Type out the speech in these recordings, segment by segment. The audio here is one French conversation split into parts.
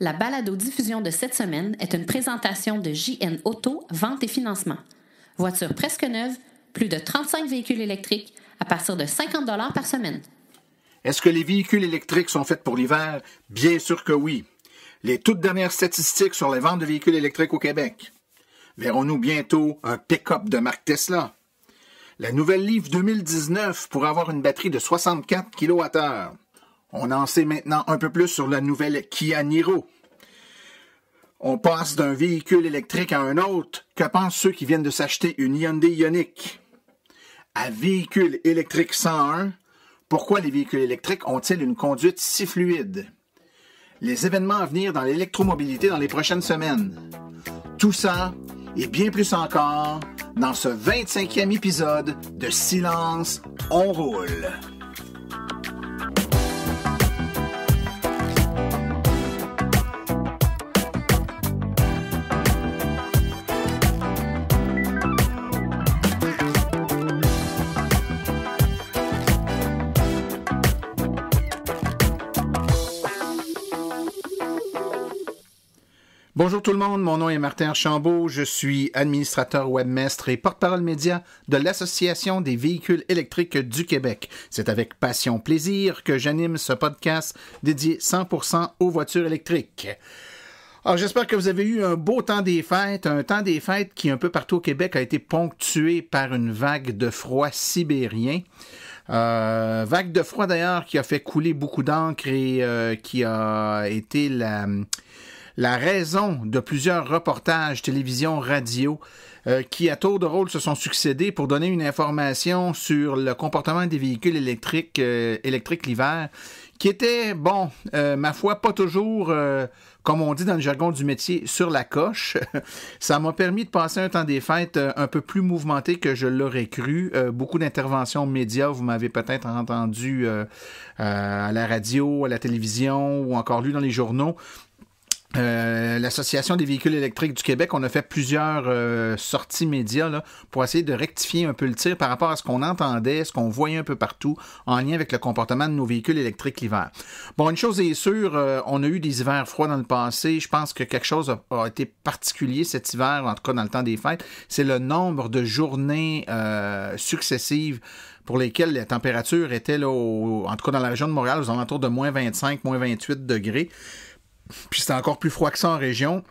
La balado-diffusion de cette semaine est une présentation de JN Auto, vente et financement. Voiture presque neuve, plus de 35 véhicules électriques à partir de 50 $ par semaine. Est-ce que les véhicules électriques sont faits pour l'hiver? Bien sûr que oui. Les toutes dernières statistiques sur les ventes de véhicules électriques au Québec. Verrons-nous bientôt un pick-up de marque Tesla? La nouvelle Leaf 2019 pourrait avoir une batterie de 64 kWh. On en sait maintenant un peu plus sur la nouvelle Kia Niro. On passe d'un véhicule électrique à un autre. Que pensent ceux qui viennent de s'acheter une Hyundai Ioniq? À véhicule électrique 101, pourquoi les véhicules électriques ont-ils une conduite si fluide? Les événements à venir dans l'électromobilité dans les prochaines semaines. Tout ça et bien plus encore dans ce 25e épisode de Silence, on roule. Bonjour tout le monde, mon nom est Martin Archambault, je suis administrateur webmestre et porte-parole média de l'Association des véhicules électriques du Québec. C'est avec passion plaisir que j'anime ce podcast dédié 100% aux voitures électriques. Alors j'espère que vous avez eu un beau temps des fêtes, un temps des fêtes qui un peu partout au Québec a été ponctué par une vague de froid sibérien. Vague de froid d'ailleurs qui a fait couler beaucoup d'encre et qui a été la raison de plusieurs reportages, télévision, radio, qui à tour de rôle se sont succédés pour donner une information sur le comportement des véhicules électriques l'hiver, qui était, ma foi, pas toujours, comme on dit dans le jargon du métier, sur la coche. Ça m'a permis de passer un temps des fêtes un peu plus mouvementé que je l'aurais cru. Beaucoup d'interventions médias, vous m'avez peut-être entendu à la radio, à la télévision ou encore lu dans les journaux. L'Association des véhicules électriques du Québec, on a fait plusieurs sorties médias là, pour essayer de rectifier un peu le tir par rapport à ce qu'on entendait, ce qu'on voyait un peu partout en lien avec le comportement de nos véhicules électriques l'hiver. Bon, une chose est sûre, on a eu des hivers froids dans le passé. Je pense que quelque chose a été particulier cet hiver, en tout cas dans le temps des fêtes, c'est le nombre de journées successives pour lesquelles la température était, là, en tout cas dans la région de Montréal, aux alentours de moins 25, moins 28 degrés. Puis c'était encore plus froid que ça en région.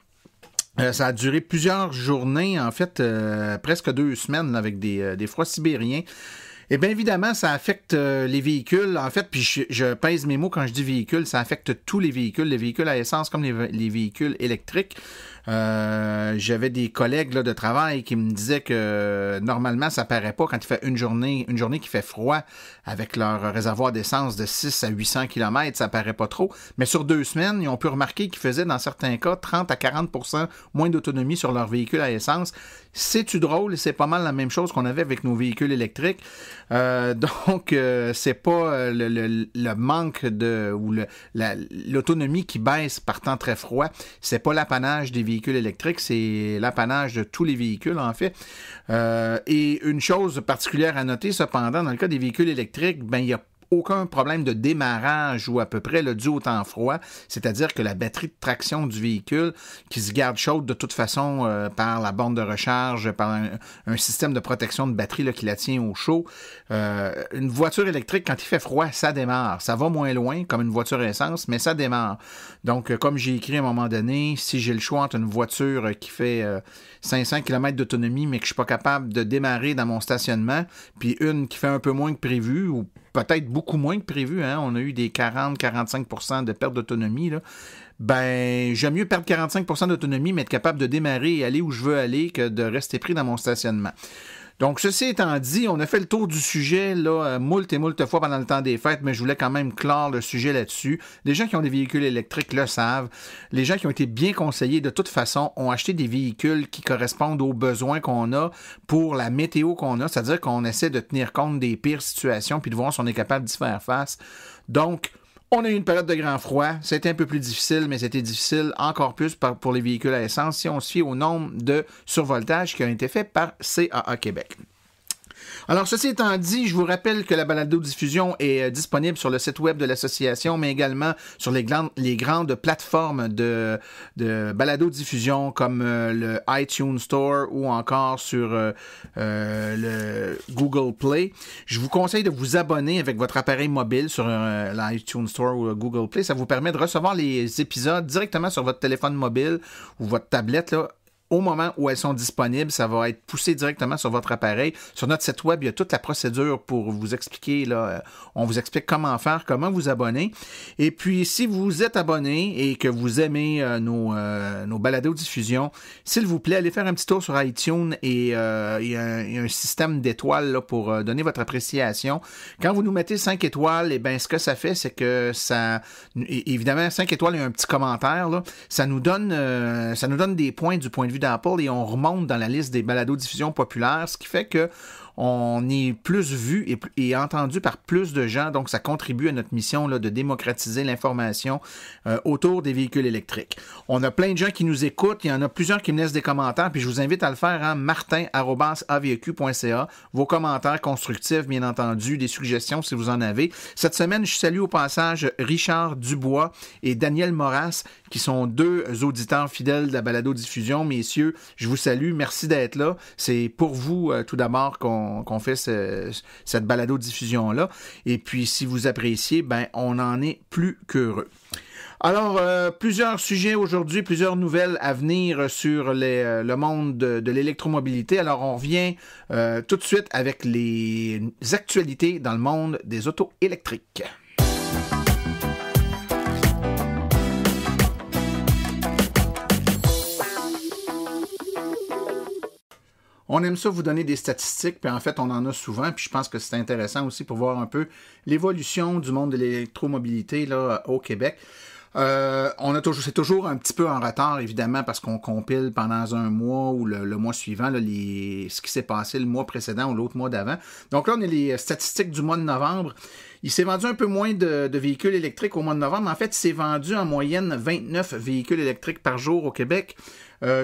Ça a duré plusieurs journées, en fait, presque 2 semaines là, avec des froids sibériens. Et bien évidemment, ça affecte les véhicules. En fait, puis je pèse mes mots quand je dis véhicules, ça affecte tous les véhicules à essence comme les véhicules électriques. J'avais des collègues là, de travail qui me disaient que normalement, ça paraît pas quand il fait une journée qui fait froid avec leur réservoir d'essence de 6 à 800 km, ça paraît pas trop. Mais sur 2 semaines, ils ont pu remarquer qu'ils faisaient dans certains cas 30 à 40% moins d'autonomie sur leur véhicule à essence. C'est-tu drôle? C'est pas mal la même chose qu'on avait avec nos véhicules électriques. Donc, c'est pas le manque ou l'autonomie qui baisse par temps très froid. C'est pas l'apanage des véhicules électriques, c'est l'apanage de tous les véhicules, en fait. Et une chose particulière à noter, cependant, dans le cas des véhicules électriques, il y a aucun problème de démarrage ou à peu près dû au temps froid, c'est-à-dire que la batterie de traction du véhicule qui se garde chaude de toute façon par la borne de recharge, par un système de protection de batterie là, qui la tient au chaud. Une voiture électrique, quand il fait froid, ça démarre. Ça va moins loin comme une voiture à essence, mais ça démarre. Donc, comme j'ai écrit à un moment donné, si j'ai le choix entre une voiture qui fait 500 km d'autonomie, mais que je suis pas capable de démarrer dans mon stationnement, puis une qui fait un peu moins que prévu, ou peut-être beaucoup moins que prévu, hein? On a eu des 40-45% de perte d'autonomie, là. J'aime mieux perdre 45% d'autonomie, mais être capable de démarrer et aller où je veux aller que de rester pris dans mon stationnement. Donc, ceci étant dit, on a fait le tour du sujet là, moult et moult fois pendant le temps des fêtes, mais je voulais quand même clore le sujet là-dessus. Les gens qui ont des véhicules électriques le savent. Les gens qui ont été bien conseillés de toute façon ont acheté des véhicules qui correspondent aux besoins qu'on a pour la météo qu'on a, c'est-à-dire qu'on essaie de tenir compte des pires situations puis de voir si on est capable d'y faire face. Donc, on a eu une période de grand froid. C'était un peu plus difficile, mais c'était difficile encore plus pour les véhicules à essence si on se fie au nombre de survoltages qui ont été faits par CAA Québec. Alors, ceci étant dit, je vous rappelle que la balado-diffusion est disponible sur le site web de l'association, mais également sur les grandes plateformes de balado-diffusion comme le iTunes Store ou encore sur le Google Play. Je vous conseille de vous abonner avec votre appareil mobile sur l'iTunes Store ou le Google Play. Ça vous permet de recevoir les épisodes directement sur votre téléphone mobile ou votre tablette, là. Au moment où elles sont disponibles, ça va être poussé directement sur votre appareil. Sur notre site web, il y a toute la procédure pour vous expliquer. Là, on vous explique comment faire, comment vous abonner. Et puis, si vous êtes abonné et que vous aimez nos balados-diffusions, s'il vous plaît, allez faire un petit tour sur iTunes et il y a un système d'étoiles là, pour donner votre appréciation. Quand vous nous mettez 5 étoiles, eh bien, ce que ça fait, c'est que ça... Évidemment, 5 étoiles et un petit commentaire, là, ça nous donne des points du point de vue d'Apple et on remonte dans la liste des balados-diffusions populaires, ce qui fait que on est plus vu et entendu par plus de gens, donc ça contribue à notre mission là, de démocratiser l'information autour des véhicules électriques. On a plein de gens qui nous écoutent, il y en a plusieurs qui me laissent des commentaires, puis je vous invite à le faire, hein, martin@aveq.ca, vos commentaires constructifs, bien entendu, des suggestions si vous en avez. Cette semaine, je salue au passage Richard Dubois et Daniel Moras, qui sont 2 auditeurs fidèles de la balado-diffusion. Messieurs, je vous salue, merci d'être là. C'est pour vous, tout d'abord, qu'on fait cette balado-diffusion-là. Et puis, si vous appréciez, ben, on en est plus qu'heureux. Alors, plusieurs sujets aujourd'hui, plusieurs nouvelles à venir sur le monde de l'électromobilité. Alors, on revient tout de suite avec les actualités dans le monde des autos électriques. On aime ça vous donner des statistiques, puis en fait, on en a souvent, puis je pense que c'est intéressant aussi pour voir un peu l'évolution du monde de l'électromobilité là, au Québec. C'est toujours un petit peu en retard, évidemment, parce qu'on compile pendant un mois ou le mois suivant là, ce qui s'est passé le mois précédent ou l'autre mois d'avant. Donc là, on a les statistiques du mois de novembre. Il s'est vendu un peu moins de véhicules électriques au mois de novembre. En fait, il s'est vendu en moyenne 29 véhicules électriques par jour au Québec.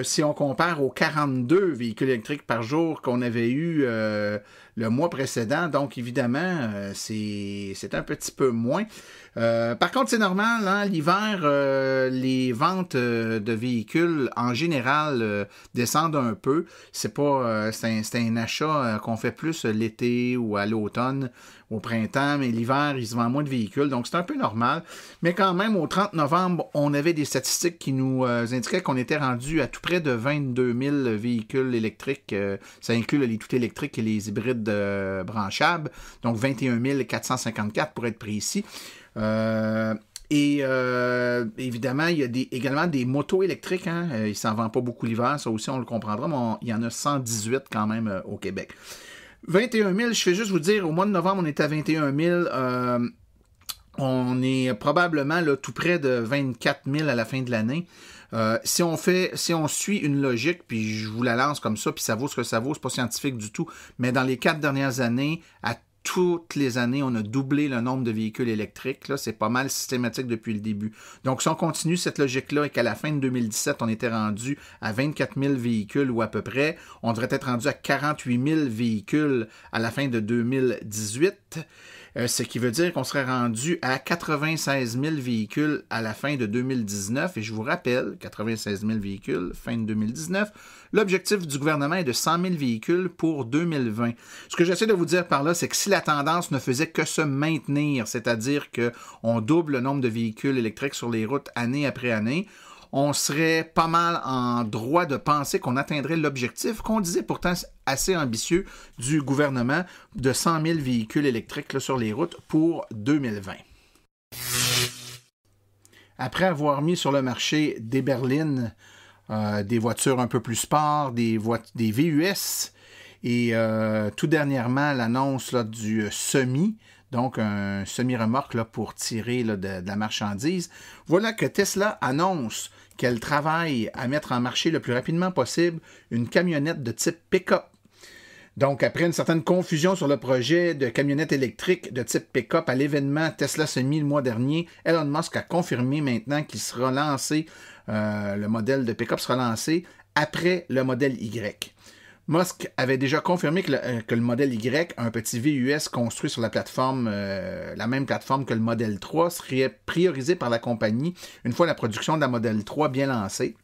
Si on compare aux 42 véhicules électriques par jour qu'on avait eu le mois précédent, donc évidemment, c'est un petit peu moins. Par contre, c'est normal, hein, l'hiver, les ventes de véhicules, en général, descendent un peu. C'est un achat qu'on fait plus l'été ou à l'automne, au printemps, mais l'hiver, il se vend moins de véhicules, donc c'est un peu normal. Mais quand même, au 30 novembre, on avait des statistiques qui nous indiquaient qu'on était rendu à tout près de 22 000 véhicules électriques. Ça inclut les tout électriques et les hybrides branchables, donc 21 454 pour être précis. Évidemment, il y a également des motos électriques. Hein? Il ne s'en vend pas beaucoup l'hiver, ça aussi on le comprendra, mais il y en a 118 quand même au Québec. 21 000, je fais juste vous dire, au mois de novembre, on était à 21 000. On est probablement là, tout près de 24 000 à la fin de l'année. Si on suit une logique, puis je vous la lance comme ça, puis ça vaut ce que ça vaut, c'est pas scientifique du tout, mais dans les 4 dernières années, à toutes les années, on a doublé le nombre de véhicules électriques. Là, c'est pas mal systématique depuis le début. Donc, si on continue cette logique-là et qu'à la fin de 2017, on était rendu à 24 000 véhicules ou à peu près, on devrait être rendu à 48 000 véhicules à la fin de 2018. Ce qui veut dire qu'on serait rendu à 96 000 véhicules à la fin de 2019. Et je vous rappelle, 96 000 véhicules, fin de 2019. L'objectif du gouvernement est de 100 000 véhicules pour 2020. Ce que j'essaie de vous dire par là, c'est que si la tendance ne faisait que se maintenir, c'est-à-dire qu'on double le nombre de véhicules électriques sur les routes année après année, on serait pas mal en droit de penser qu'on atteindrait l'objectif qu'on disait pourtant assez ambitieux du gouvernement de 100 000 véhicules électriques là, sur les routes pour 2020. Après avoir mis sur le marché des berlines, des voitures un peu plus sport, des VUS et tout dernièrement l'annonce là, du semi, donc un semi-remorque là, pour tirer là, de la marchandise, voilà que Tesla annonce qu'elle travaille à mettre en marché le plus rapidement possible une camionnette de type pick-up. Donc, après une certaine confusion sur le projet de camionnette électrique de type pick-up à l'événement Tesla Semi le mois dernier, Elon Musk a confirmé maintenant qu'il sera lancé, le modèle de pick-up sera lancé après le modèle Y. Musk avait déjà confirmé que le modèle Y, un petit VUS construit sur la plateforme, la même plateforme que le modèle 3, serait priorisé par la compagnie une fois la production de la modèle 3 bien lancée.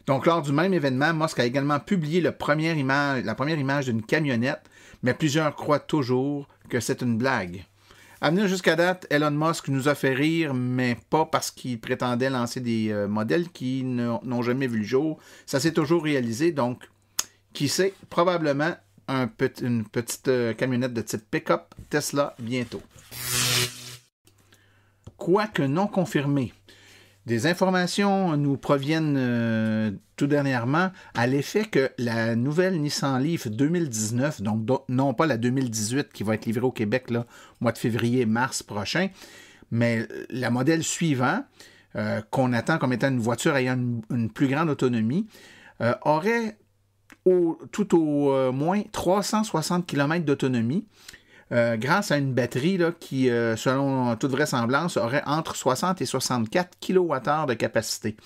Donc, lors du même événement, Musk a également publié la première image d'une camionnette, mais plusieurs croient toujours que c'est une blague. À venir jusqu'à date, Elon Musk nous a fait rire, mais pas parce qu'il prétendait lancer des modèles qui n'ont jamais vu le jour. Ça s'est toujours réalisé, donc qui sait, probablement une petite camionnette de type pick-up Tesla bientôt. Quoique non confirmé, des informations nous proviennent tout dernièrement à l'effet que la nouvelle Nissan Leaf 2019, donc non pas la 2018 qui va être livrée au Québec là, mois de février-mars prochain, mais la modèle suivant, qu'on attend comme étant une voiture ayant une plus grande autonomie, aurait tout au moins 360 km d'autonomie grâce à une batterie là, qui, selon toute vraisemblance, aurait entre 60 et 64 kWh de capacité.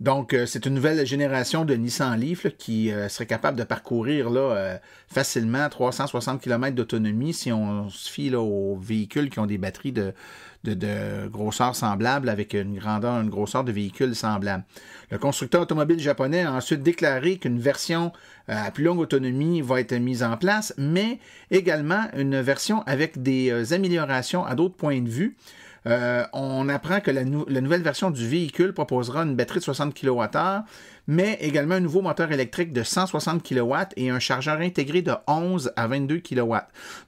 Donc, c'est une nouvelle génération de Nissan Leaf là, qui serait capable de parcourir là, facilement 360 km d'autonomie si on se fie là, aux véhicules qui ont des batteries de grosseur semblable avec une grosseur de véhicule semblable. Le constructeur automobile japonais a ensuite déclaré qu'une version à plus longue autonomie va être mise en place, mais également une version avec des améliorations à d'autres points de vue. On apprend que la nouvelle version du véhicule proposera une batterie de 60 kWh, mais également un nouveau moteur électrique de 160 kW et un chargeur intégré de 11 à 22 kW.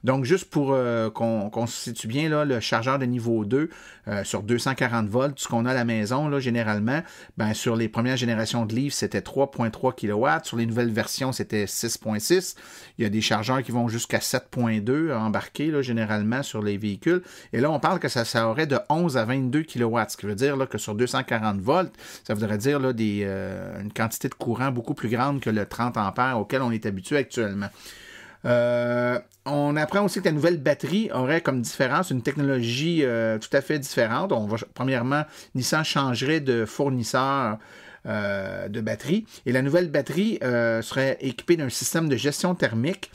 Donc, juste pour qu'on se situe bien, là, le chargeur de niveau 2 sur 240 volts, ce qu'on a à la maison, là, généralement, ben, sur les premières générations de Leaf, c'était 3.3 kW. Sur les nouvelles versions, c'était 6.6. Il y a des chargeurs qui vont jusqu'à 7.2 embarqués, là, généralement, sur les véhicules. Et là, on parle que ça aurait de 11 à 22 kW, ce qui veut dire là, que sur 240 volts, ça voudrait dire là, une quantité de courant beaucoup plus grande que le 30 ampères auquel on est habitué actuellement. On apprend aussi que la nouvelle batterie aurait comme différence une technologie tout à fait différente. Premièrement, Nissan changerait de fournisseur de batterie et la nouvelle batterie serait équipée d'un système de gestion thermique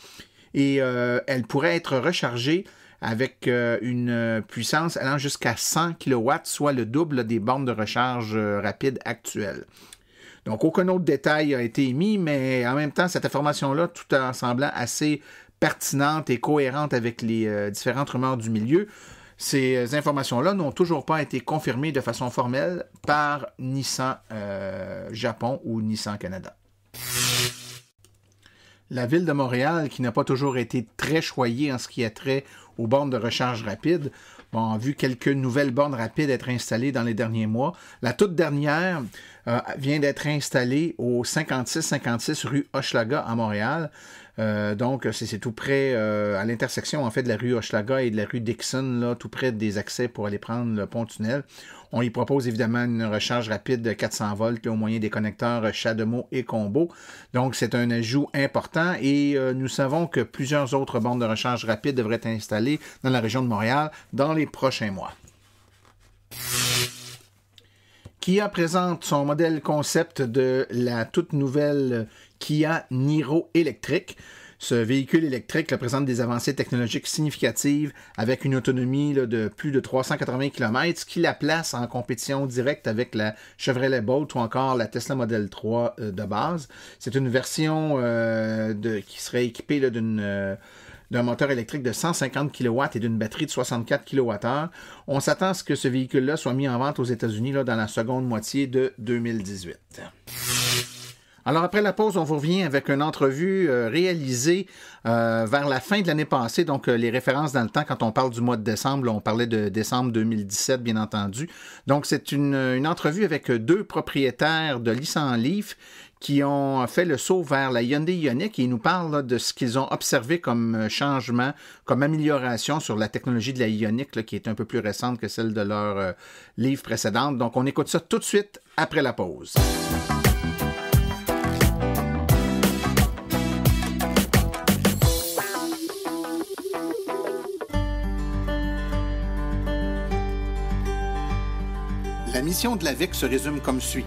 et elle pourrait être rechargée avec une puissance allant jusqu'à 100 kW, soit le double des bornes de recharge rapide actuelles. Donc, aucun autre détail a été émis, mais en même temps, cette information-là, tout en semblant assez pertinente et cohérente avec les différentes rumeurs du milieu, ces informations-là n'ont toujours pas été confirmées de façon formelle par Nissan Japon ou Nissan Canada. La ville de Montréal, qui n'a pas toujours été très choyée en ce qui a trait aux bornes de recharge rapide, a vu quelques nouvelles bornes rapides être installées dans les derniers mois. La toute dernière vient d'être installée au 5656 rue Hochelaga à Montréal. Donc, c'est tout près, à l'intersection en fait de la rue Hochelaga et de la rue Dixon, là, tout près des accès pour aller prendre le pont-tunnel. On y propose évidemment une recharge rapide de 400 volts au moyen des connecteurs CHAdeMO et Combo. Donc, c'est un ajout important et nous savons que plusieurs autres bornes de recharge rapide devraient être installées dans la région de Montréal dans les prochains mois. Kia présente son modèle concept de la toute nouvelle Kia Niro électrique. Ce véhicule électrique présente des avancées technologiques significatives avec une autonomie de plus de 380 km, ce qui la place en compétition directe avec la Chevrolet Bolt ou encore la Tesla Model 3 de base. C'est une version qui serait équipée d'un moteur électrique de 150 kW et d'une batterie de 64 kWh. On s'attend à ce que ce véhicule-là soit mis en vente aux États-Unis dans la seconde moitié de 2018. Alors, après la pause, on vous revient avec une entrevue réalisée vers la fin de l'année passée. Donc, les références dans le temps, quand on parle du mois de décembre, là, on parlait de décembre 2017, bien entendu. Donc, c'est une entrevue avec deux propriétaires de Nissan Leaf qui ont fait le saut vers la Hyundai Ioniq et ils nous parlent là, de ce qu'ils ont observé comme changement, comme amélioration sur la technologie de la Ioniq, là, qui est un peu plus récente que celle de leur Leaf précédente. Donc, on écoute ça tout de suite après la pause. La mission de l'AVIC se résume comme suit.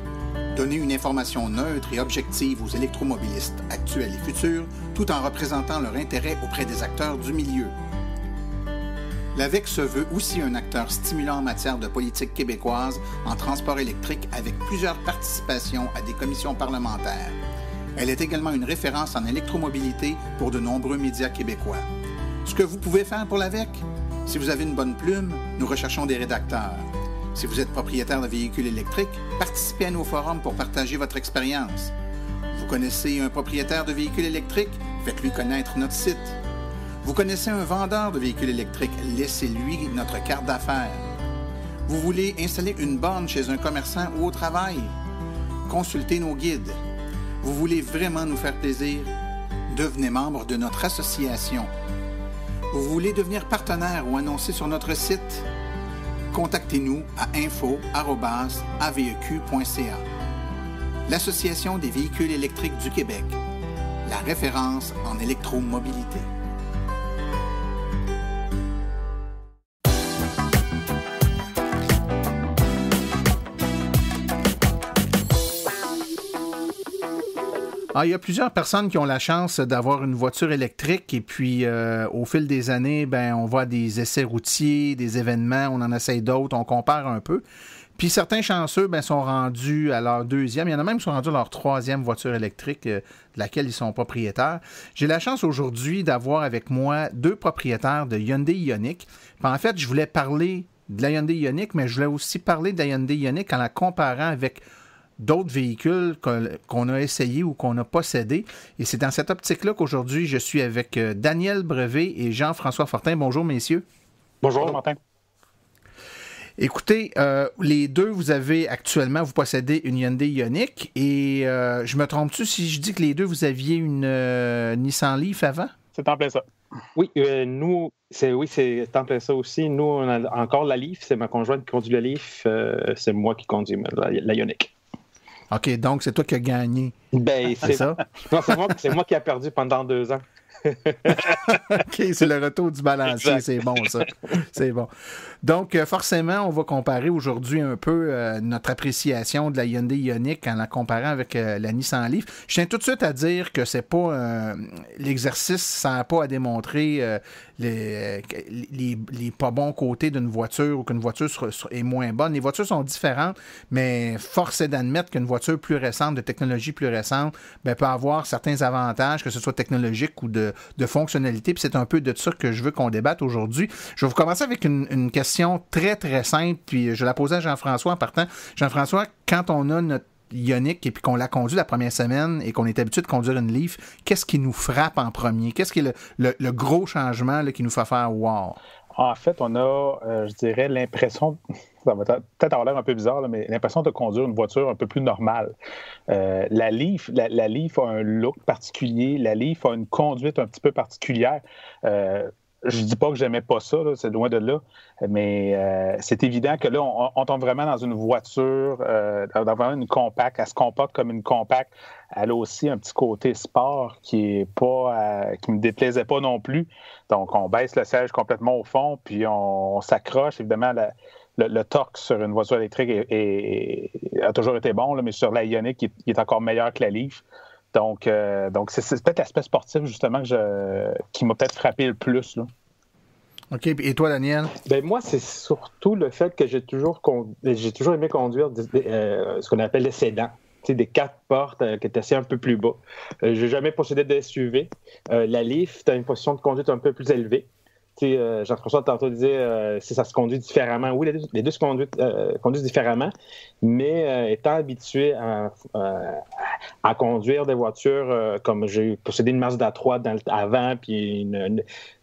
Donner une information neutre et objective aux électromobilistes actuels et futurs, tout en représentant leur intérêt auprès des acteurs du milieu. L'AVEQ se veut aussi un acteur stimulant en matière de politique québécoise en transport électrique avec plusieurs participations à des commissions parlementaires. Elle est également une référence en électromobilité pour de nombreux médias québécois. Ce que vous pouvez faire pour l'AVEQ? Si vous avez une bonne plume, nous recherchons des rédacteurs. Si vous êtes propriétaire de véhicules électriques, participez à nos forums pour partager votre expérience. Vous connaissez un propriétaire de véhicules électriques? Faites-lui connaître notre site. Vous connaissez un vendeur de véhicules électriques? Laissez-lui notre carte d'affaires. Vous voulez installer une borne chez un commerçant ou au travail? Consultez nos guides. Vous voulez vraiment nous faire plaisir? Devenez membre de notre association. Vous voulez devenir partenaire ou annoncer sur notre site? Contactez-nous à info@aveq.ca. L'Association des véhicules électriques du Québec, la référence en électromobilité. Il y a plusieurs personnes qui ont la chance d'avoir une voiture électrique et puis au fil des années, on voit des essais routiers, des événements, on en essaye d'autres, on compare un peu. Puis certains chanceux sont rendus à leur deuxième, il y en a même qui sont rendus à leur troisième voiture électrique de laquelle ils sont propriétaires. J'ai la chance aujourd'hui d'avoir avec moi deux propriétaires de Hyundai Ioniq. Puis en fait, je voulais parler de la Hyundai Ioniq, mais je voulais aussi parler de la Hyundai Ioniq en la comparant avec d'autres véhicules qu'on a essayés ou qu'on a possédés. Et c'est dans cette optique-là qu'aujourd'hui, je suis avec Daniel Brevet et Jean-François Fortin. Bonjour, messieurs. Bonjour, Martin. Écoutez, les deux, vous possédez une Hyundai Ioniq et je me trompe-tu si je dis que les deux, vous aviez une Nissan Leaf avant? C'est en plein ça. Oui, c'est en plein ça aussi. Nous, on a encore la Leaf. C'est ma conjointe qui conduit la Leaf. C'est moi qui conduis la Ioniq. OK, donc c'est toi qui as gagné. C'est ça? Non, c'est moi qui ai perdu pendant 2 ans. OK, c'est le retour du balancier, c'est bon ça. C'est bon. Donc, forcément, on va comparer aujourd'hui un peu notre appréciation de la Hyundai Ioniq en la comparant avec la Nissan Leaf. Je tiens tout de suite à dire que c'est pas l'exercice, ça n'a pas à démontrer les pas bons côtés d'une voiture ou qu'une voiture est moins bonne. Les voitures sont différentes, mais force est d'admettre qu'une voiture plus récente, de technologie plus récente, peut avoir certains avantages, que ce soit technologique ou de fonctionnalité. Puis c'est un peu de ça que je veux qu'on débatte aujourd'hui. Je vais vous commencer avec une question très, très simple, puis je vais la poser à Jean-François en partant. Jean-François, quand on a notre Ioniq et puis qu'on l'a conduit la première semaine et qu'on est habitué de conduire une Leaf, qu'est-ce qui nous frappe en premier? Qu'est-ce qui est le gros changement là, qui nous fait faire « wow ». En fait, on a, je dirais, l'impression, ça va peut-être avoir l'air un peu bizarre, là, mais l'impression de conduire une voiture un peu plus normale. La Leaf a un look particulier, la Leaf a une conduite un petit peu particulière. Je ne dis pas que j'aimais pas ça, là, c'est loin de là, mais c'est évident que là, on tombe vraiment dans une voiture, dans vraiment une compacte. Elle se comporte comme une compacte. Elle a aussi un petit côté sport qui me déplaisait pas non plus. Donc, on baisse le siège complètement au fond, puis on s'accroche. Évidemment, le torque sur une voiture électrique a toujours été bon, là, mais sur la Ioniq, il est encore meilleur que la Leaf. Donc c'est peut-être l'aspect sportif, justement, qui m'a peut-être frappé le plus, là. OK. Et toi, Daniel? Moi, c'est surtout le fait que j'ai toujours aimé conduire ce qu'on appelle les sédans. Des 4 portes qui étaient assez un peu plus bas. J'ai jamais possédé de SUV. La Leaf, tu as une position de conduite un peu plus élevée. Jean-François tantôt disait si ça se conduit différemment. Oui, les deux se conduisent différemment, mais étant habitué à conduire des voitures comme j'ai possédé une Mazda 3 avant, puis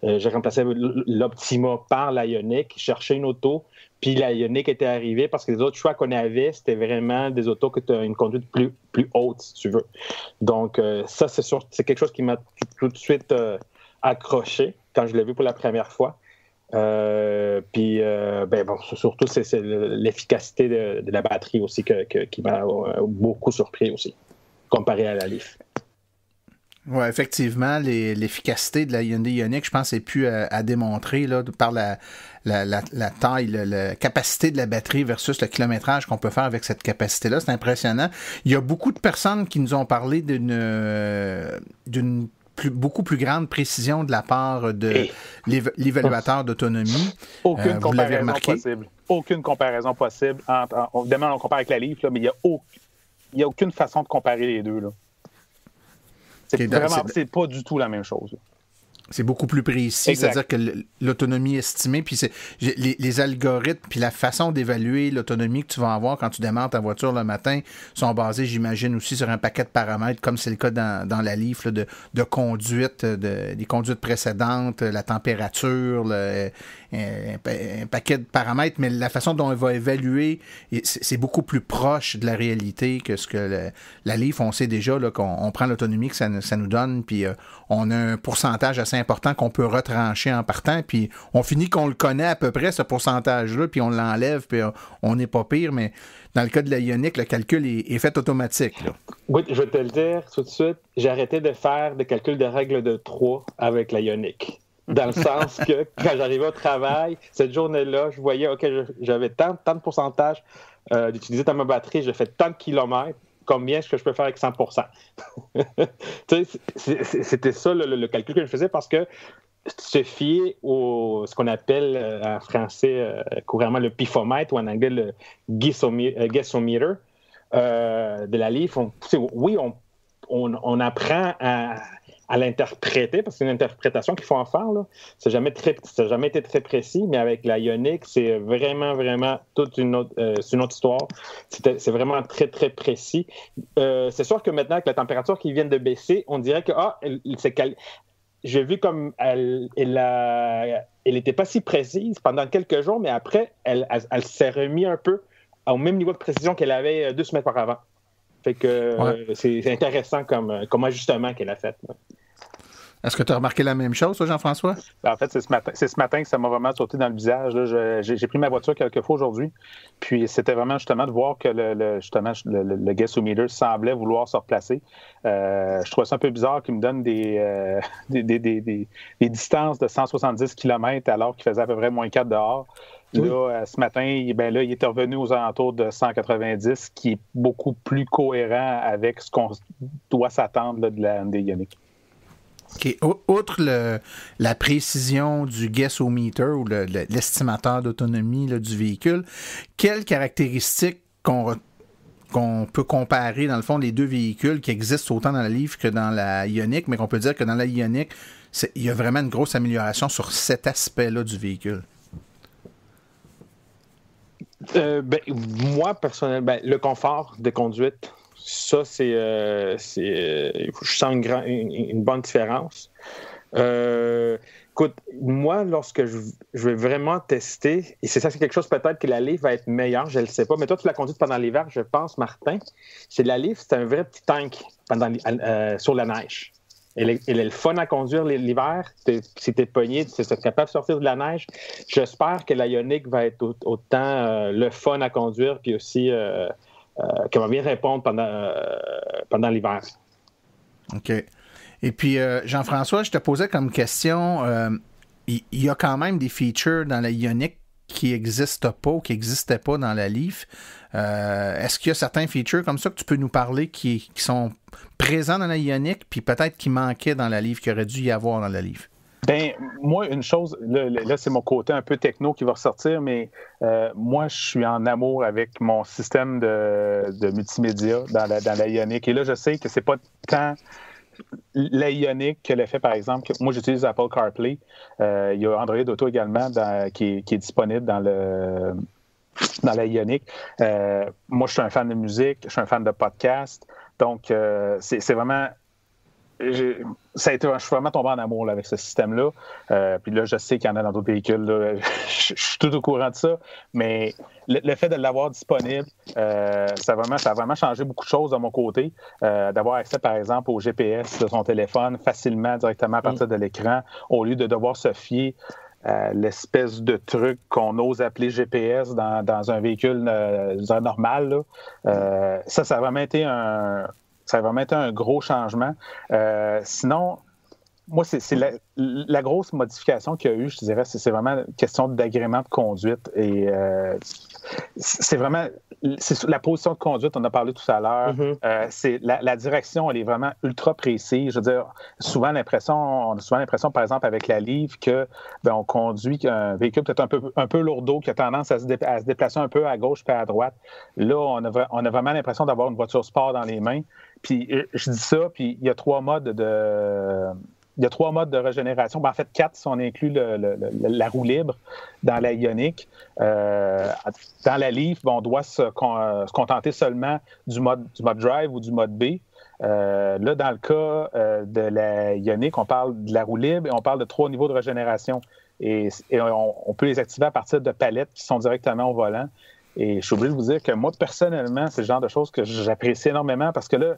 j'ai remplacé l'Optima par la Ioniq, cherché une auto, puis la Ioniq était arrivée parce que les autres choix qu'on avait, c'était vraiment des autos qui ont une conduite plus haute, si tu veux. Donc ça, c'est quelque chose qui m'a tout de suite accroché quand je l'ai vu pour la première fois. Surtout, c'est l'efficacité de la batterie aussi qui m'a beaucoup surpris aussi, comparé à la Leaf. Oui, effectivement, l'efficacité de la Hyundai Ioniq, je pense, est plus à démontrer là, par la taille, la capacité de la batterie versus le kilométrage qu'on peut faire avec cette capacité-là. C'est impressionnant. Il y a beaucoup de personnes qui nous ont parlé d'une beaucoup plus grande précision de la part de l'évaluateur d'autonomie. Aucune vous l'avez remarqué? possible. Aucune comparaison possible. Évidemment, on compare avec la Leaf, là, mais il n'y a aucune façon de comparer les deux. Là. C'est pas du tout la même chose. C'est beaucoup plus précis, exact. C'est-à-dire que l'autonomie estimée, puis les algorithmes, puis la façon d'évaluer l'autonomie que tu vas avoir quand tu démarres ta voiture le matin sont basés, j'imagine, aussi sur un paquet de paramètres, comme c'est le cas dans la Leaf, là, de conduite, des conduites précédentes, la température, un paquet de paramètres, mais la façon dont elle va évaluer, c'est beaucoup plus proche de la réalité que ce que la Leaf, on sait déjà là, qu'on prend l'autonomie que ça nous donne, puis on a un pourcentage assez important qu'on peut retrancher en partant, puis on finit qu'on le connaît à peu près, ce pourcentage-là, puis on l'enlève, puis on n'est pas pire, mais dans le cas de la Ioniq, le calcul est fait automatique. Là. Oui, je vais te le dire tout de suite, j'ai arrêté de faire des calculs de règles de 3 avec la Ioniq. Dans le sens que quand j'arrivais au travail, cette journée-là, je voyais, OK, j'avais tant de pourcentage d'utiliser dans ma batterie, j'ai fait tant de kilomètres, combien est-ce que je peux faire avec 100%? C'était ça le calcul que je faisais parce que se fier au ce qu'on appelle en français couramment le pifomètre ou en anglais le guessometer de la Leaf. On apprend à l'interpréter, parce que c'est une interprétation qu'il faut en faire. Là. Ça n'a jamais été très précis, mais avec la Ioniq, c'est vraiment, vraiment toute une autre histoire. C'est vraiment très, très précis. C'est sûr que maintenant, avec la température qui vient de baisser, on dirait que j'ai vu comme elle n'était pas si précise pendant quelques jours, mais après, elle s'est remise un peu au même niveau de précision qu'elle avait 2 semaines auparavant. Fait que c'est intéressant comme ajustement qu'elle a fait. Ouais. Est-ce que tu as remarqué la même chose, toi, Jean-François? En fait, c'est ce matin que ça m'a vraiment sauté dans le visage. Là. J'ai pris ma voiture quelques fois aujourd'hui, puis c'était vraiment justement de voir que le guessometer semblait vouloir se replacer. Je trouvais ça un peu bizarre qu'il me donne des distances de 170 km alors qu'il faisait à peu près moins 4 dehors. Là, ce matin, il est revenu aux alentours de 190, qui est beaucoup plus cohérent avec ce qu'on doit s'attendre là, de la Hyundai Ioniq. OK. Outre la précision du guessometer ou l'estimateur d'autonomie là, du véhicule, quelles caractéristiques qu'on peut comparer, dans le fond, les deux véhicules qui existent autant dans la Leaf que dans la Ioniq, mais qu'on peut dire que dans la Ioniq, il y a vraiment une grosse amélioration sur cet aspect-là du véhicule? Moi, personnellement, le confort de conduite, ça, je sens une bonne différence. Écoute, moi, lorsque je vais vraiment tester, et c'est quelque chose peut-être que la Leaf va être meilleure, je ne le sais pas, mais toi, tu l'as conduite pendant l'hiver, je pense, Martin. C'est la Leaf, c'est un vrai petit tank sur la neige. Elle est le fun à conduire l'hiver. Si t'es pogné, tu es capable de sortir de la neige. J'espère que la Ioniq va être autant le fun à conduire, puis aussi qu'elle va bien répondre pendant l'hiver. OK. Et puis, Jean-François, je te posais comme question, il y a quand même des features dans la Ioniq qui n'existent pas ou qui n'existaient pas dans la Leaf. Est-ce qu'il y a certains features comme ça que tu peux nous parler qui sont présents dans la Ioniq, puis peut-être qui manquaient dans la Leaf, qui aurait dû y avoir dans la Leaf? Ben, moi, une chose, là, c'est mon côté un peu techno qui va ressortir, mais moi, je suis en amour avec mon système de multimédia dans la Ioniq. Et là, je sais que c'est pas tant la Ioniq que le fait, par exemple, moi, j'utilise Apple CarPlay. Il y a Android Auto également qui est disponible dans la Ioniq. Moi, je suis un fan de musique, je suis un fan de podcast. Donc, c'est vraiment... je suis vraiment tombé en amour là, avec ce système-là. Puis là, je sais qu'il y en a dans d'autres véhicules. Là. Je suis tout au courant de ça. Mais le fait de l'avoir disponible, ça a vraiment changé beaucoup de choses de mon côté. D'avoir accès, par exemple, au GPS de son téléphone facilement, directement à partir de l'écran, au lieu de devoir se fier à l'espèce de truc qu'on ose appeler GPS dans un véhicule normal. Là. Ça a vraiment été Ça a vraiment été un gros changement. Sinon, moi, c'est la grosse modification qu'il y a eu, je dirais, c'est vraiment une question d'agrément de conduite. Et c'est vraiment la position de conduite, on en a parlé tout à l'heure. C'est la direction, elle est vraiment ultra précise. Je veux dire, on a souvent l'impression, par exemple, avec la Leaf, que on conduit un véhicule peut-être un peu lourdeau, qui a tendance à se déplacer un peu à gauche puis à droite. Là, on a vraiment l'impression d'avoir une voiture sport dans les mains. Puis je dis ça, puis il y a 3 modes de régénération. En fait, 4 si on inclut la roue libre dans la Ioniq. Dans la Leaf, on doit se contenter seulement du mode drive ou du mode B. Là, dans le cas de la Ioniq, on parle de la roue libre et on parle de 3 niveaux de régénération. Et on peut les activer à partir de palettes qui sont directement au volant. Et je suis obligé de vous dire que moi, personnellement, c'est le genre de choses que j'apprécie énormément parce que là,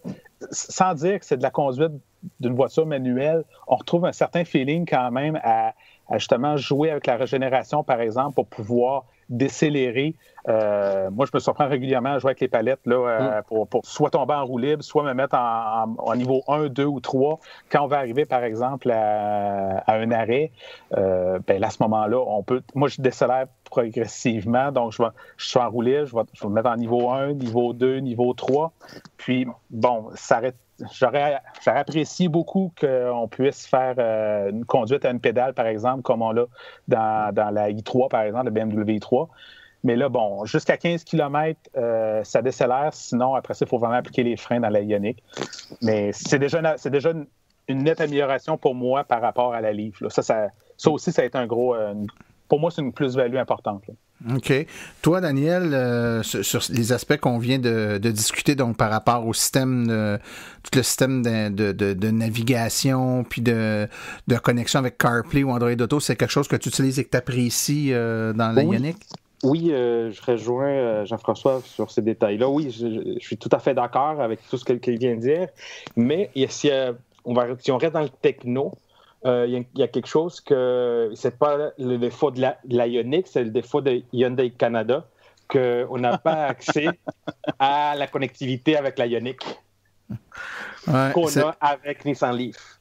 sans dire que c'est de la conduite d'une voiture manuelle, on retrouve un certain feeling quand même à justement jouer avec la régénération, par exemple, pour pouvoir décélérer. Moi, je me surprends régulièrement à jouer avec les palettes là, pour soit tomber en roue libre, soit me mettre en niveau 1, 2 ou 3. Quand on va arriver, par exemple, à un arrêt, là, à ce moment-là, moi, je décélère progressivement. Donc, je suis en roue libre, je vais me mettre en niveau 1, niveau 2, niveau 3. Puis, j'aurais apprécié beaucoup qu'on puisse faire une conduite à une pédale, par exemple, comme on l'a dans la i3, par exemple, la BMW i3. Mais là, jusqu'à 15 km, ça décélère. Sinon, après ça, il faut vraiment appliquer les freins dans la Ioniq. Mais c'est déjà une nette amélioration pour moi par rapport à la Leaf. Là. Ça aussi, ça a été un gros... pour moi, c'est une plus-value importante. Là. OK. Toi, Daniel, sur les aspects qu'on vient de discuter, donc par rapport au système, tout le système de navigation, puis de connexion avec CarPlay ou Android Auto, c'est quelque chose que tu utilises et que tu apprécies dans la Ioniq? Oui, je rejoins Jean-François sur ces détails-là. Oui, je suis tout à fait d'accord avec tout ce qu'il vient de dire. Mais si on reste dans le techno, il y a quelque chose que c'est pas le défaut de la Ioniq, c'est le défaut de Hyundai Canada, qu'on n'a pas accès à la connectivité avec la Ioniq qu'on a avec Nissan Leaf.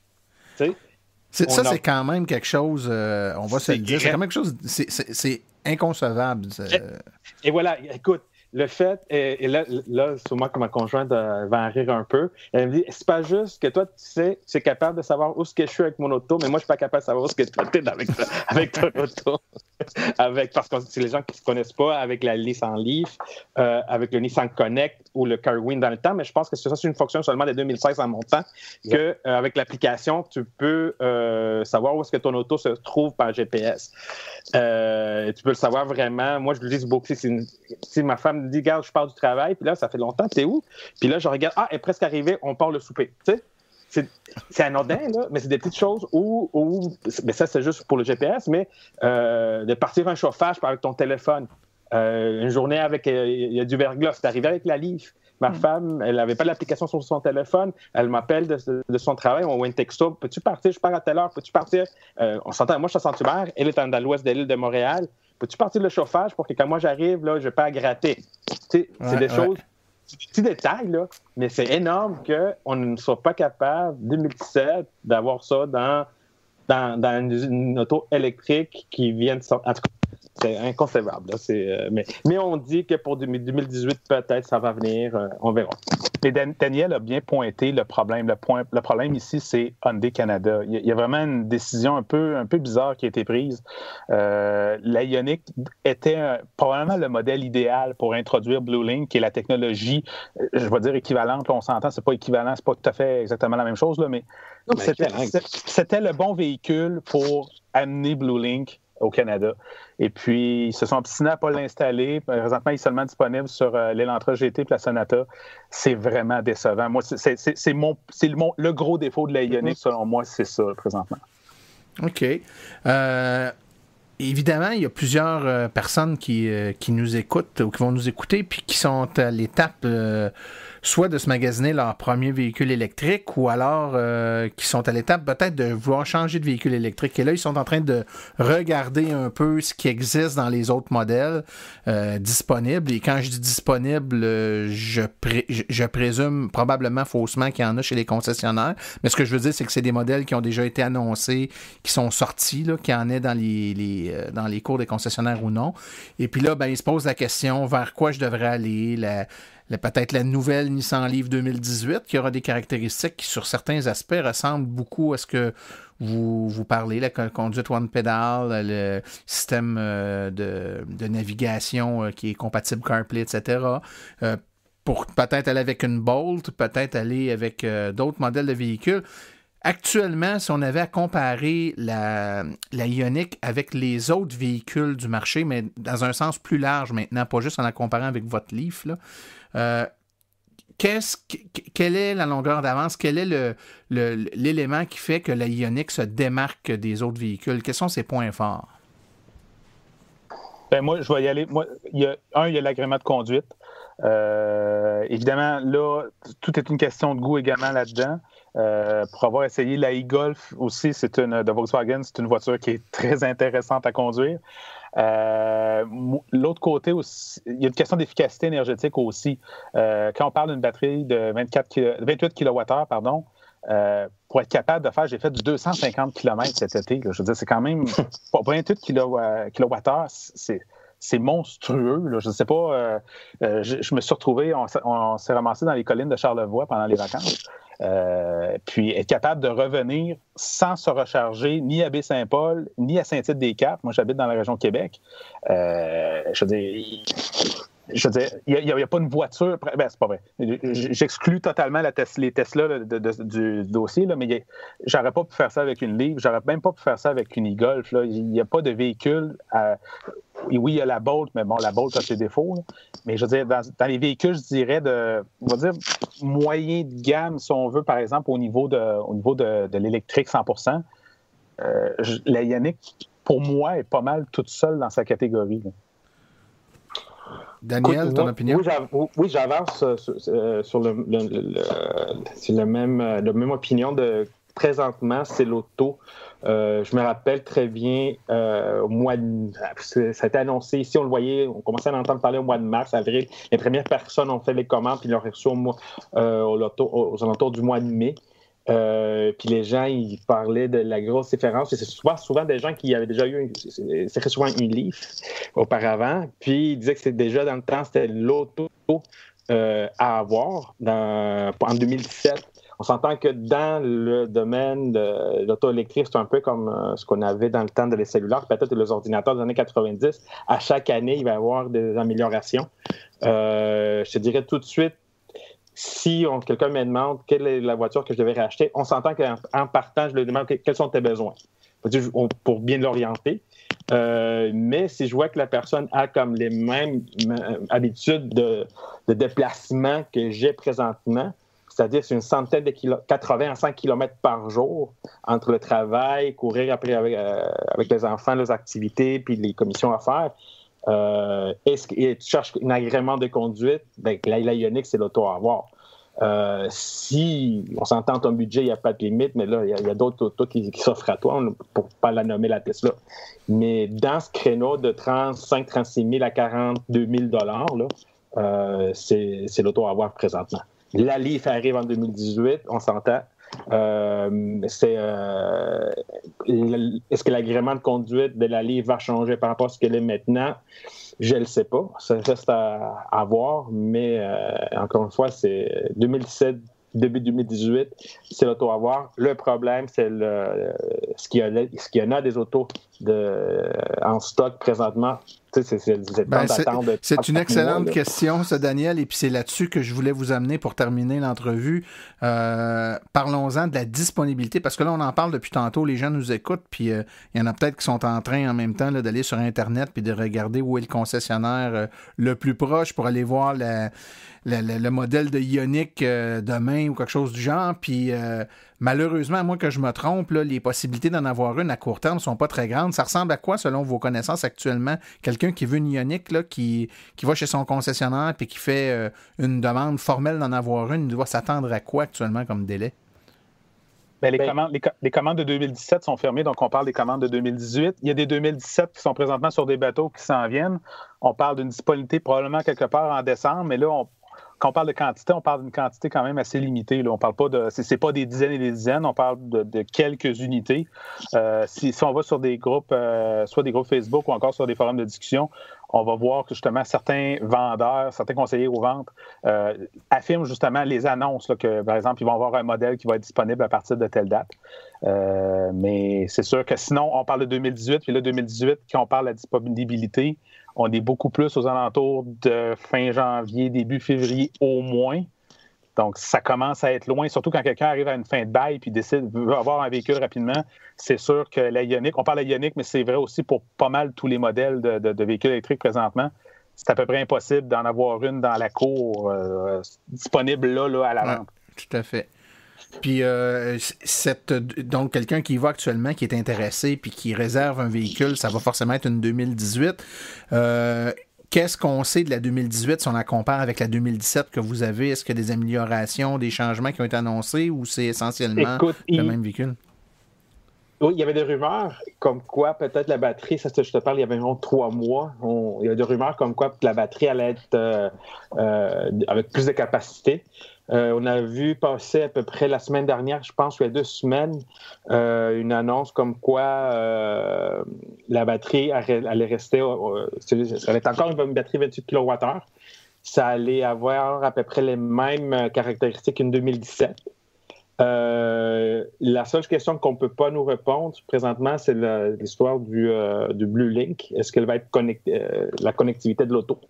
Tu sais? C'est quand même quelque chose, on va se le dire, c'est quand même quelque chose, c'est inconcevable. Et voilà, écoute, le fait, et là sûrement que ma conjointe va en rire un peu, elle me dit, c'est pas juste que toi, tu es capable de savoir où est-ce que je suis avec mon auto, mais moi, je suis pas capable de savoir où est-ce que toi, tu es avec ton auto. Parce que c'est les gens qui ne se connaissent pas avec la Nissan Leaf, avec le Nissan Connect ou le CarWin dans le temps, mais je pense que ça, c'est une fonction seulement de 2016 en montant, qu'avec l'application, tu peux savoir où est-ce que ton auto se trouve par GPS. Tu peux le savoir vraiment. Moi, je le dis beaucoup. Si ma femme me dit, regarde, je pars du travail, puis là, ça fait longtemps, t'es où? Puis là, je regarde, elle est presque arrivée, on part le souper. Tu sais? C'est anodin, là, mais c'est des petites choses mais ça, c'est juste pour le GPS, mais de partir un chauffage avec ton téléphone. Une journée avec, il y a du verglas, c'est arrivé avec la Leaf. Ma femme, elle n'avait pas l'application sur son téléphone. Elle m'appelle de son travail, on voit un texto. Peux-tu partir? Je pars à telle heure. Peux-tu partir? On s'entend. Moi, je suis à Saint-Hubert. Elle est dans l'ouest de l'île de Montréal. Peux-tu partir le chauffage pour que quand moi j'arrive, là, je n'ai pas à gratter? C'est des choses, c'est des petits détails, là, mais c'est énorme qu'on ne soit pas capable, 2017, d'avoir ça dans une auto électrique qui vient de sortir. En tout cas, c'est inconcevable. Là. Mais on dit que pour 2018, peut-être, ça va venir. On verra. Et Daniel a bien pointé le problème. Le problème ici, c'est Hyundai Canada. Il y a vraiment une décision un peu bizarre qui a été prise. La Ioniq était probablement le modèle idéal pour introduire BlueLink, qui est la technologie, je vais dire équivalente. Là, on s'entend, c'est pas équivalent, c'est pas tout à fait exactement la même chose, là, mais c'était le bon véhicule pour amener BlueLink au Canada. Et puis, ils se sont obstinés à ne pas l'installer. Présentement, il est seulement disponible sur l'Elantra GT et la Sonata. C'est vraiment décevant. Moi, c'est le gros défaut de la Ioniq, selon moi, c'est ça, présentement. OK. évidemment, il y a plusieurs personnes qui nous écoutent ou qui vont nous écouter puis qui sont à l'étape soit de se magasiner leur premier véhicule électrique ou alors qui sont à l'étape peut-être de vouloir changer de véhicule électrique. Et là, ils sont en train de regarder un peu ce qui existe dans les autres modèles disponibles. Et quand je dis disponible, je présume probablement faussement qu'il y en a chez les concessionnaires. Mais ce que je veux dire, c'est que c'est des modèles qui ont déjà été annoncés, qui sont sortis, là, qu'il y en ait dans les cours des concessionnaires ou non. Et puis là, ils se posent la question vers quoi je devrais aller, peut-être la nouvelle Nissan Leaf 2018 qui aura des caractéristiques qui, sur certains aspects, ressemblent beaucoup à ce que vous parlez, la conduite One Pedal, le système de navigation qui est compatible CarPlay, etc. Pour peut-être aller avec une Bolt, peut-être aller avec d'autres modèles de véhicules. Actuellement, si on avait à comparer la Ioniq avec les autres véhicules du marché, mais dans un sens plus large maintenant, pas juste en la comparant avec votre Leaf, là, quelle est la longueur d'avance? Quel est l'élément qui fait que la Ioniq se démarque des autres véhicules? Quels sont ses points forts? Moi, je vais y aller. Il y a l'agrément de conduite. Évidemment, là, tout est une question de goût également là-dedans. Pour avoir essayé la e-Golf aussi, de Volkswagen, c'est une voiture qui est très intéressante à conduire. L'autre côté aussi, il y a une question d'efficacité énergétique aussi. Quand on parle d'une batterie de 28 kWh, pour être capable de faire, j'ai fait du 250 km cet été. Là. Je veux dire, c'est quand même 28 kWh, c'est monstrueux. Là. Je ne sais pas, je me suis retrouvé, on s'est ramassé dans les collines de Charlevoix pendant les vacances. Puis être capable de revenir sans se recharger ni à Baie-Saint-Paul, ni à Saint-Tite-des-Caps. Moi, j'habite dans la région de Québec. Je veux dire, il n'y a pas une voiture. C'est pas vrai. J'exclus totalement les Tesla du dossier, là, mais j'aurais pas pu faire ça avec une Leaf. J'aurais même pas pu faire ça avec une e-Golf. Là. Il n'y a pas de véhicule. Oui, il y a la Bolt, mais bon, la Bolt a ses défauts. Là. Mais je veux dire, dans les véhicules, je dirais on va dire moyen de gamme, si on veut, par exemple, au niveau de l'électrique 100%, la Ioniq, pour moi, est pas mal toute seule dans sa catégorie. Là. Daniel, ton opinion? Oui, j'avance sur la même opinion de présentement, c'est l'auto. Je me rappelle très bien au mois de... Ça a été annoncé ici, on le voyait, on commençait à en entendre parler au mois de mars, avril. Les premières personnes ont fait les commandes, puis ils l'ont reçu aux alentours du mois de mai. Puis les gens, ils parlaient de la grosse différence. Et c'est souvent des gens qui avaient déjà eu, c'est très souvent une Leaf auparavant. Puis ils disaient que c'était déjà dans le temps, c'était l'auto à avoir en 2017. On s'entend que dans le domaine de l'auto électrique, c'est un peu comme ce qu'on avait dans le temps de les cellulaires, peut-être les ordinateurs des années 90. À chaque année, il va y avoir des améliorations. Je te dirais tout de suite, si quelqu'un me demande quelle est la voiture que je devrais racheter, on s'entend qu'en partant, je lui demande quels sont tes besoins pour bien l'orienter. Mais si je vois que la personne a comme les mêmes habitudes de déplacement que j'ai présentement, c'est-à-dire c'est une centaine de 80 à 100 km par jour entre le travail, courir après avec les enfants, les activités, puis les commissions à faire, et tu cherches un agrément de conduite, la Ioniq, c'est l'auto à avoir. Si on s'entend ton budget, il n'y a pas de limite, mais là, il y a d'autres autos qui s'offrent à toi, pour ne pas la nommer la Tesla. Mais dans ce créneau de 36 000 à 42 000 $, c'est l'auto à avoir présentement. La Leaf arrive en 2018, on s'entend. Est-ce que l'agrément de conduite de la Leaf va changer par rapport à ce qu'elle est maintenant? Je ne le sais pas. Ça reste à voir, mais encore une fois, c'est 2017, début 2018, c'est l'auto à voir. Le problème, c'est ce qu'il y en a des autos en stock présentement. C'est une excellente question, ça, Daniel, et puis c'est là-dessus que je voulais vous amener pour terminer l'entrevue. Parlons-en de la disponibilité, parce que là, on en parle depuis tantôt, les gens nous écoutent, puis il y en a peut-être qui sont en train en même temps là, d'aller sur Internet puis de regarder où est le concessionnaire le plus proche pour aller voir le modèle de Ioniq demain ou quelque chose du genre, puis malheureusement, à moins que je me trompe, là, les possibilités d'en avoir une à court terme ne sont pas très grandes. Ça ressemble à quoi, selon vos connaissances actuellement? Quelqu'un qui veut une Ioniq, là, qui va chez son concessionnaire et qui fait une demande formelle d'en avoir une, il doit s'attendre à quoi actuellement comme délai? Bien, les commandes de 2017 sont fermées, donc on parle des commandes de 2018. Il y a des 2017 qui sont présentement sur des bateaux qui s'en viennent. On parle d'une disponibilité probablement quelque part en décembre, mais là, quand on parle de quantité, on parle d'une quantité quand même assez limitée. Là. On parle pas c'est pas des dizaines et des dizaines, on parle de quelques unités. Si on va sur des groupes, soit des groupes Facebook ou encore sur des forums de discussion, on va voir que justement certains vendeurs, certains conseillers aux ventes affirment justement les annonces là, que, par exemple, ils vont avoir un modèle qui va être disponible à partir de telle date. Mais c'est sûr que sinon, on parle de 2018, puis là, 2018, quand on parle de la disponibilité, on est beaucoup plus aux alentours de fin janvier, début février au moins. Donc, ça commence à être loin, surtout quand quelqu'un arrive à une fin de bail puis veut avoir un véhicule rapidement. C'est sûr que la Ioniq, on parle de la Ioniq, mais c'est vrai aussi pour pas mal tous les modèles de véhicules électriques présentement. C'est à peu près impossible d'en avoir une dans la cour disponible là à la vente. Tout à fait. Puis, donc, quelqu'un qui y va actuellement, qui est intéressé puis qui réserve un véhicule, ça va forcément être une 2018. Qu'est-ce qu'on sait de la 2018 si on la compare avec la 2017 que vous avez? Est-ce qu'il y a des améliorations, des changements qui ont été annoncés ou c'est essentiellement le même véhicule? Oui, il y avait des rumeurs comme quoi peut-être la batterie, ça je te parle, il y avait environ 3 mois, il y a des rumeurs comme quoi la batterie allait être avec plus de capacité. On a vu passer à peu près la semaine dernière, je pense, il y a 2 semaines, une annonce comme quoi la batterie allait rester, ça allait être encore une batterie 28 kWh. Ça allait avoir à peu près les mêmes caractéristiques qu'une 2017. La seule question qu'on ne peut pas nous répondre présentement, c'est l'histoire du Blue Link. Est-ce qu'elle va être connectée, la connectivité de l'auto?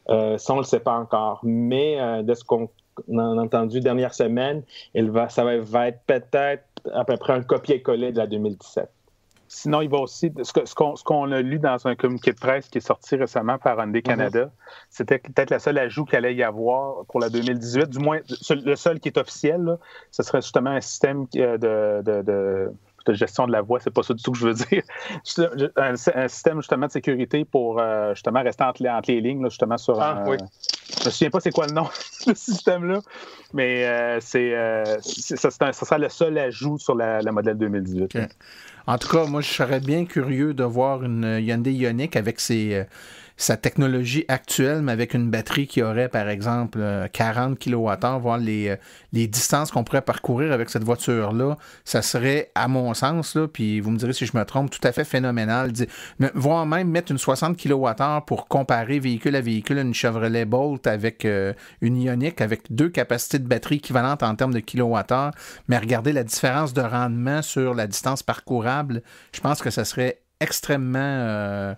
Ça, on ne le sait pas encore. Mais de ce qu'on a entendu dernière semaine, ça va être peut-être à peu près un copier-coller de la 2017. Sinon, il va aussi, ce qu'on a lu dans un communiqué de presse qui est sorti récemment par Hyundai Canada, c'était peut-être le seul ajout qu'il allait y avoir pour la 2018, du moins le seul qui est officiel, là, ce serait justement un système de gestion de la voie, c'est pas ça du tout que je veux dire. Un système justement de sécurité pour justement rester entre les lignes, là, justement sur oui. Je me souviens pas c'est quoi le nom de ce système-là, mais ça sera le seul ajout sur la modèle 2018. Okay. En tout cas, moi, je serais bien curieux de voir une Hyundai Ioniq avec sa technologie actuelle, mais avec une batterie qui aurait, par exemple, 40 kWh, voir les distances qu'on pourrait parcourir avec cette voiture-là. Ça serait, à mon sens, là, puis vous me direz si je me trompe, tout à fait phénoménal. Voire même mettre une 60 kWh pour comparer véhicule à véhicule, une Chevrolet Bolt avec une Ioniq, avec 2 capacités de batterie équivalentes en termes de kilowattheure, mais regarder la différence de rendement sur la distance parcourable, je pense que ça serait extrêmement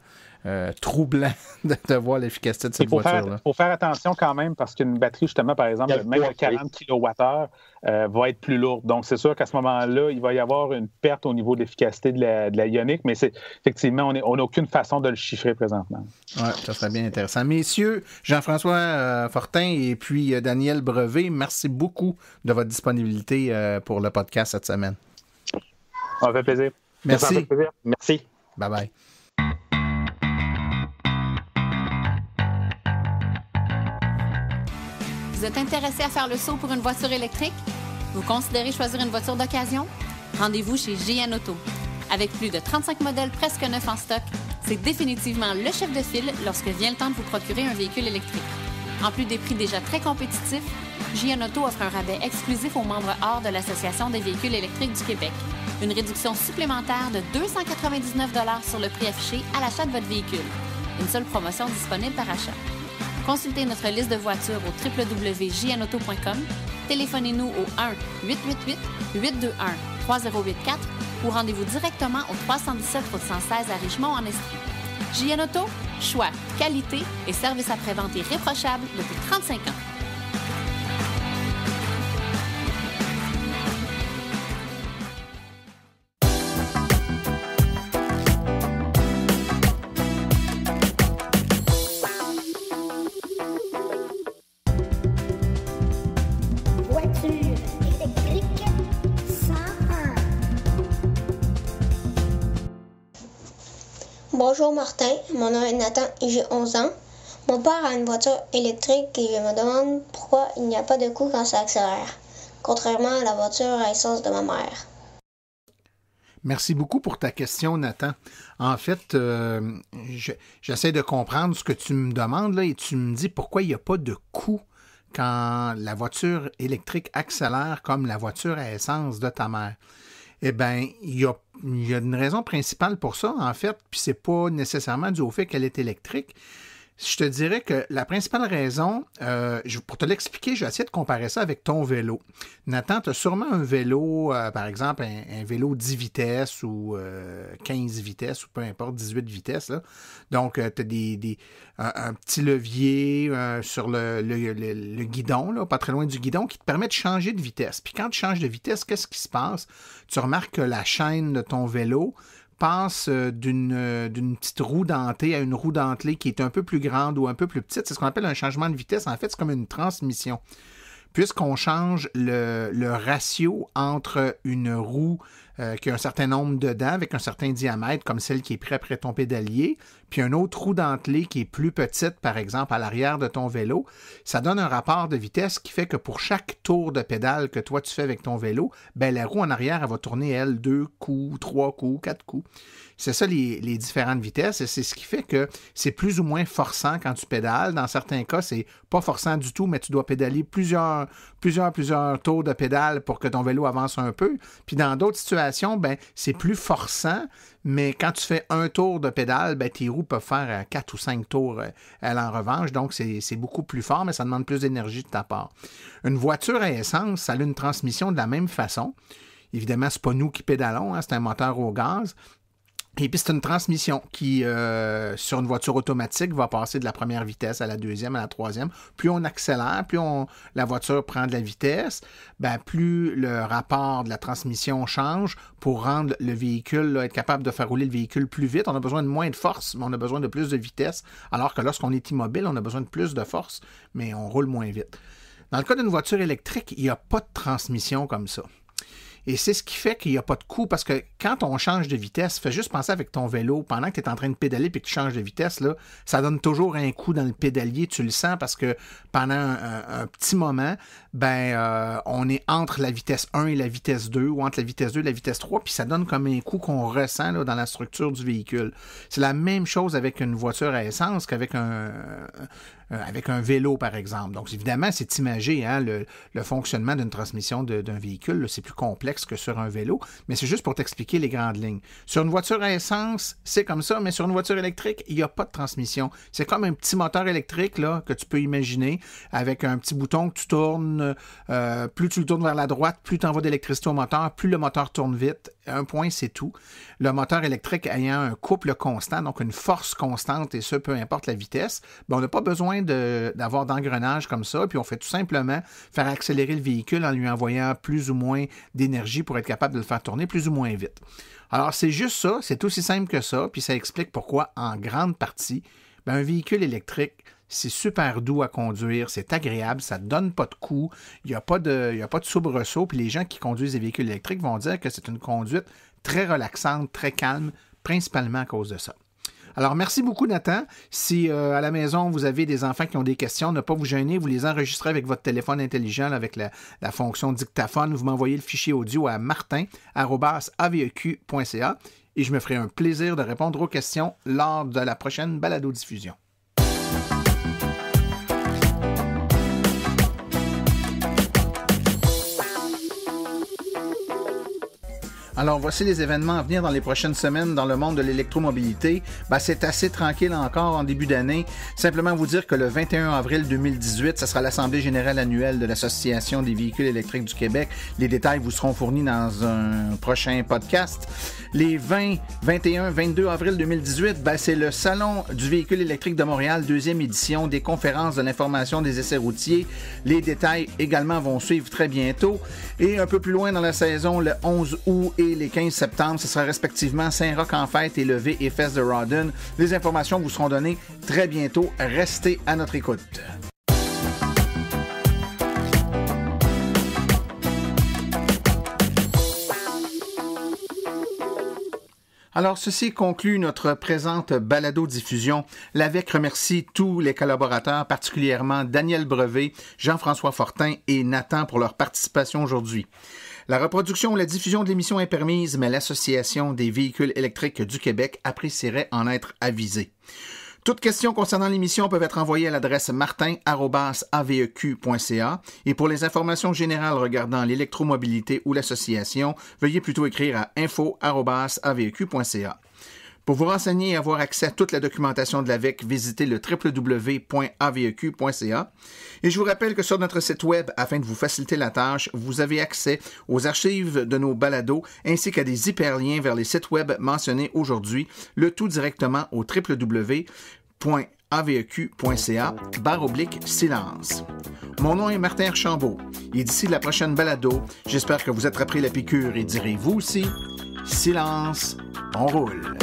troublant de voir l'efficacité de cette voiture-là. Il faut faire attention quand même parce qu'une batterie, justement, par exemple, même de 40 kWh va être plus lourde. Donc, c'est sûr qu'à ce moment-là, il va y avoir une perte au niveau de l'efficacité de la Ioniq, mais effectivement, on n'a aucune façon de le chiffrer présentement. Oui, ça serait bien intéressant. Messieurs, Jean-François Fortin et puis Daniel Brevet, merci beaucoup de votre disponibilité pour le podcast cette semaine. Ça fait plaisir. Merci. Ça fait plaisir. Merci. Bye-bye. Vous êtes intéressé à faire le saut pour une voiture électrique? Vous considérez choisir une voiture d'occasion? Rendez-vous chez JN Auto. Avec plus de 35 modèles presque neufs en stock, c'est définitivement le chef de file lorsque vient le temps de vous procurer un véhicule électrique. En plus des prix déjà très compétitifs, JN Auto offre un rabais exclusif aux membres hors de l'Association des véhicules électriques du Québec. Une réduction supplémentaire de 299 $ sur le prix affiché à l'achat de votre véhicule. Une seule promotion disponible par achat. Consultez notre liste de voitures au www.jnauto.com, téléphonez-nous au 1-888-821-3084 ou rendez-vous directement au 317 route 116 à Richemont en Estrie. JN Auto, choix, qualité et service après-vente irréprochable depuis 35 ans. Voiture électrique, 100 Bonjour Martin, mon nom est Nathan et j'ai 11 ans. Mon père a une voiture électrique et je me demande pourquoi il n'y a pas de coût quand ça accélère, contrairement à la voiture à essence de ma mère. Merci beaucoup pour ta question, Nathan. En fait, j'essaie de comprendre ce que tu me demandes là, et tu me dis pourquoi il n'y a pas de coût quand la voiture électrique accélère comme la voiture à essence de ta mère. Eh bien, il y a une raison principale pour ça, en fait, puis c'est pas nécessairement dû au fait qu'elle est électrique. Je te dirais que la principale raison, pour te l'expliquer, je vais essayer de comparer ça avec ton vélo. Nathan, tu as sûrement un vélo, par exemple, un vélo 10 vitesses ou 15 vitesses ou peu importe, 18 vitesses. Là. Donc, tu as un petit levier sur le guidon, là, pas très loin du guidon, qui te permet de changer de vitesse. Puis quand tu changes de vitesse, qu'est-ce qui se passe? Tu remarques que la chaîne de ton vélo passe d'une petite roue dentée à une roue dentelée qui est un peu plus grande ou un peu plus petite. C'est ce qu'on appelle un changement de vitesse. En fait, c'est comme une transmission. Puisqu'on change le ratio entre une roue qui a un certain nombre de dents avec un certain diamètre, comme celle qui est prise après ton pédalier, puis une autre roue dentelée qui est plus petite, par exemple, à l'arrière de ton vélo, ça donne un rapport de vitesse qui fait que pour chaque tour de pédale que toi tu fais avec ton vélo, ben la roue en arrière, elle va tourner, elle, 2 coups, 3 coups, 4 coups. C'est ça les différentes vitesses et c'est ce qui fait que c'est plus ou moins forçant quand tu pédales. Dans certains cas, c'est pas forçant du tout, mais tu dois pédaler plusieurs tours de pédale pour que ton vélo avance un peu. Puis dans d'autres situations, ben c'est plus forçant, mais quand tu fais un tour de pédale, ben tes roues peuvent faire 4 ou 5 tours, elles en revanche. Donc c'est beaucoup plus fort, mais ça demande plus d'énergie de ta part. Une voiture à essence, ça a une transmission de la même façon. Évidemment, c'est pas nous qui pédalons, hein, c'est un moteur au gaz. Et puis, c'est une transmission qui, sur une voiture automatique, va passer de la première vitesse à la deuxième, à la troisième. Plus on accélère, plus la voiture prend de la vitesse, ben, plus le rapport de la transmission change pour rendre le véhicule, là, être capable de faire rouler le véhicule plus vite. On a besoin de moins de force, mais on a besoin de plus de vitesse. Alors que lorsqu'on est immobile, on a besoin de plus de force, mais on roule moins vite. Dans le cas d'une voiture électrique, il n'y a pas de transmission comme ça. Et c'est ce qui fait qu'il n'y a pas de coût, parce que quand on change de vitesse, fais juste penser avec ton vélo, pendant que tu es en train de pédaler et que tu changes de vitesse, là, ça donne toujours un coup dans le pédalier, tu le sens, parce que pendant un petit moment, on est entre la vitesse 1 et la vitesse 2, ou entre la vitesse 2 et la vitesse 3, puis ça donne comme un coup qu'on ressent là, dans la structure du véhicule. C'est la même chose avec une voiture à essence qu'avec avec un vélo, par exemple. Donc, évidemment, c'est imagé, hein, le fonctionnement d'une transmission d'un véhicule, là, c'est plus complexe que sur un vélo, mais c'est juste pour t'expliquer les grandes lignes. Sur une voiture à essence, c'est comme ça, mais sur une voiture électrique, il n'y a pas de transmission. C'est comme un petit moteur électrique là, que tu peux imaginer, avec un petit bouton que tu tournes. Plus tu le tournes vers la droite, plus tu envoies d'électricité au moteur, plus le moteur tourne vite. Un point, c'est tout. Le moteur électrique ayant un couple constant, donc une force constante, et ce, peu importe la vitesse, on n'a pas besoin d'avoir d'engrenage comme ça, puis on fait tout simplement faire accélérer le véhicule en lui envoyant plus ou moins d'énergie pour être capable de le faire tourner plus ou moins vite. Alors, c'est juste ça, c'est aussi simple que ça, puis ça explique pourquoi, en grande partie, un véhicule électrique, c'est super doux à conduire, c'est agréable, ça ne donne pas de coups, il n'y a pas de soubresaut, puis les gens qui conduisent des véhicules électriques vont dire que c'est une conduite très relaxante, très calme, principalement à cause de ça. Alors, merci beaucoup, Nathan. Si à la maison, vous avez des enfants qui ont des questions, ne pas vous gêner, vous les enregistrez avec votre téléphone intelligent là, avec la fonction dictaphone. Vous m'envoyez le fichier audio à martin@aveq.ca et je me ferai un plaisir de répondre aux questions lors de la prochaine balado-diffusion. Alors, voici les événements à venir dans les prochaines semaines dans le monde de l'électromobilité. C'est assez tranquille encore en début d'année. Simplement vous dire que le 21 avril 2018, ce sera l'Assemblée générale annuelle de l'Association des véhicules électriques du Québec. Les détails vous seront fournis dans un prochain podcast. Les 20, 21, 22 avril 2018, c'est le Salon du véhicule électrique de Montréal, 2e édition des conférences de l'information des essais routiers. Les détails également vont suivre très bientôt. Et un peu plus loin dans la saison, le 11 août et les 15 septembre, ce sera respectivement Saint-Roch en fête et le VFest de Rawdon. Les informations vous seront données très bientôt. Restez à notre écoute. Alors, ceci conclut notre présente balado-diffusion. L'AVEQ remercie tous les collaborateurs, particulièrement Daniel Brevet, Jean-François Fortin et Nathan pour leur participation aujourd'hui. La reproduction ou la diffusion de l'émission est permise, mais l'Association des véhicules électriques du Québec apprécierait en être avisée. Toutes questions concernant l'émission peuvent être envoyées à l'adresse martin@aveq.ca et pour les informations générales regardant l'électromobilité ou l'association, veuillez plutôt écrire à info@aveq.ca. Pour vous renseigner et avoir accès à toute la documentation de l'AVEQ, visitez le www.aveq.ca. Et je vous rappelle que sur notre site web, afin de vous faciliter la tâche, vous avez accès aux archives de nos balados ainsi qu'à des hyperliens vers les sites web mentionnés aujourd'hui, le tout directement au www.aveq.ca/silence. Mon nom est Martin Archambault et d'ici la prochaine balado, j'espère que vous attraperez la piqûre et direz vous aussi, silence, on roule.